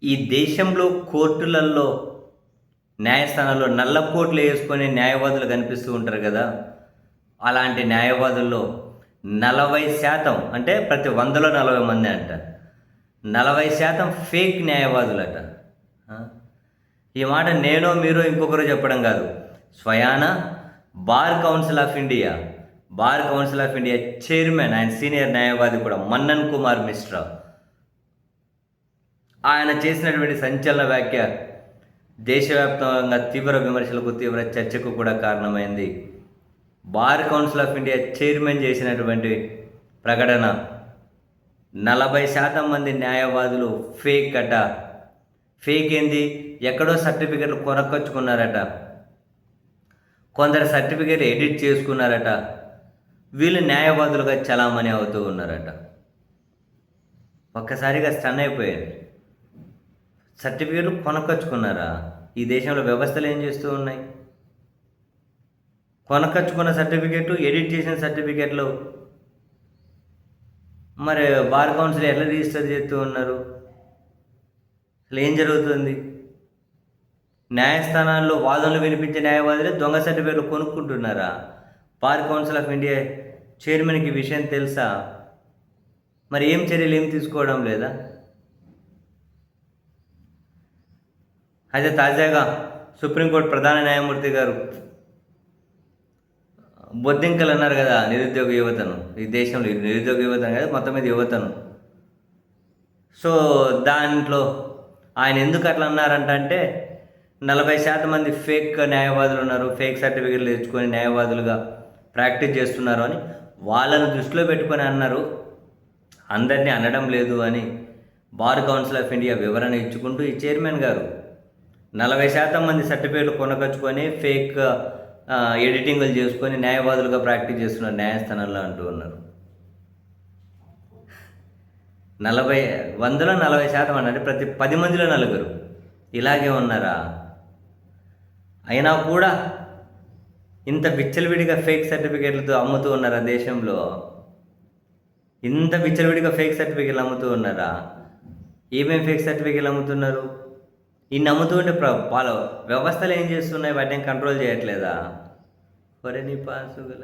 ఈ దేశంలో కోర్టులలో, న్యాయస్థానాల్లో నల్ల కోట్లు వేసుకొని న్యాయవాదులు కనిపిస్తూ ఉంటారు కదా! అలాంటి న్యాయవాదుల్లో 40% అంటే ప్రతి 100లో 40 మందే అంట. 40% ఫేక్ న్యాయవాదులట. ఆ! ఈ మాట నేనో, మీరో, ఇంకొకరో చెప్పడం కాదు. స్వయాన bar council of India chairman, ఆయన సీనియర్ న్యాయవాది కూడా మన్నన్ కుమార్ మిశ్రా. ఆయన చేసినటువంటి సంచలన వ్యాఖ్య దేశవ్యాప్తంగా తీవ్ర విమర్శలకు, తీవ్ర చర్చకు కూడా కారణమైంది. Bar council of India chairman చేసినటువంటి ప్రకటన 40% మంది న్యాయవాదులు ఫేక్ అట. ఫేక్ ఏంది? ఎక్కడో సర్టిఫికెట్లు కొనక్కొచ్చుకున్నారట. కొందరు సర్టిఫికెట్లు ఎడిట్ చేసుకున్నారట. వీళ్ళు న్యాయవాదులుగా చలామణి అవుతూ ఉన్నారట. ఒక్కసారిగా స్టన్ అయిపోయారు. సర్టిఫికెట్లు కొనక్కొచ్చుకున్నారా? ఈ దేశంలో వ్యవస్థలు ఏం చేస్తూ ఉన్నాయి? కొనక్కొచ్చుకున్న సర్టిఫికెట్లు, ఎడిట్ చేసిన సర్టిఫికెట్లు మరి బార్ కౌన్సిల్ ఎట్లా రిజిస్టర్ చేస్తూ ఉన్నారు? అసలు ఏం జరుగుతుంది? న్యాయస్థానాల్లో వాదనలు వినిపించే న్యాయవాదులే దొంగ సర్టిఫికెట్లు కొనుక్కుంటున్నారా? బార్ కౌన్సిల్ ఆఫ్ ఇండియా చైర్మన్కి విషయం తెలుసా? మరి ఏం చర్యలు ఏం తీసుకోవడం లేదా? అయితే తాజాగా సుప్రీంకోర్టు ప్రధాన న్యాయమూర్తి గారు బొద్దింకలు అన్నారు కదా నిరుద్యోగ యువతను, ఈ దేశంలో నిరుద్యోగ యువతను కదా, మొత్తం మీద యువతను. సో దాంట్లో ఆయన ఎందుకు అట్లా అన్నారంటే 40% మంది ఫేక్ న్యాయవాదులు ఉన్నారు, ఫేక్ సర్టిఫికెట్లు తెచ్చుకొని న్యాయవాదులుగా ప్రాక్టీస్ చేస్తున్నారు అని వాళ్ళను దృష్టిలో పెట్టుకొని అన్నారు. అందరినీ అనడం లేదు అని బార్ కౌన్సిల్ ఆఫ్ ఇండియా వివరణ ఇచ్చుకుంటూ ఈ చైర్మన్ గారు 40% మంది సర్టిఫికేట్లు కొనకొచ్చుకొని ఫేక్ ఎడిటింగ్లు చేసుకొని న్యాయవాదులుగా ప్రాక్టీస్ చేస్తున్నారు న్యాయస్థానంలో అంటూ ఉన్నారు. 100లో 40% అంటే ప్రతి 10 మందిలో 4 ఇలాగే ఉన్నారా? అయినా కూడా ఇంత విచ్చలవిడిగా ఫేక్ సర్టిఫికేట్లతో అమ్ముతూ ఉన్నారా దేశంలో? ఇంత విచ్చలవిడిగా ఫేక్ సర్టిఫికేట్లు అమ్ముతూ ఉన్నారా? ఏమేమి ఫేక్ సర్టిఫికేట్లు అమ్ముతున్నారు? ఇన్ని అమ్ముతూ ఉంటే వ్యవస్థలు ఏం చేస్తున్నాయి? వాటిని కంట్రోల్ చేయట్లేదా? ఒరే నీ పాసుగల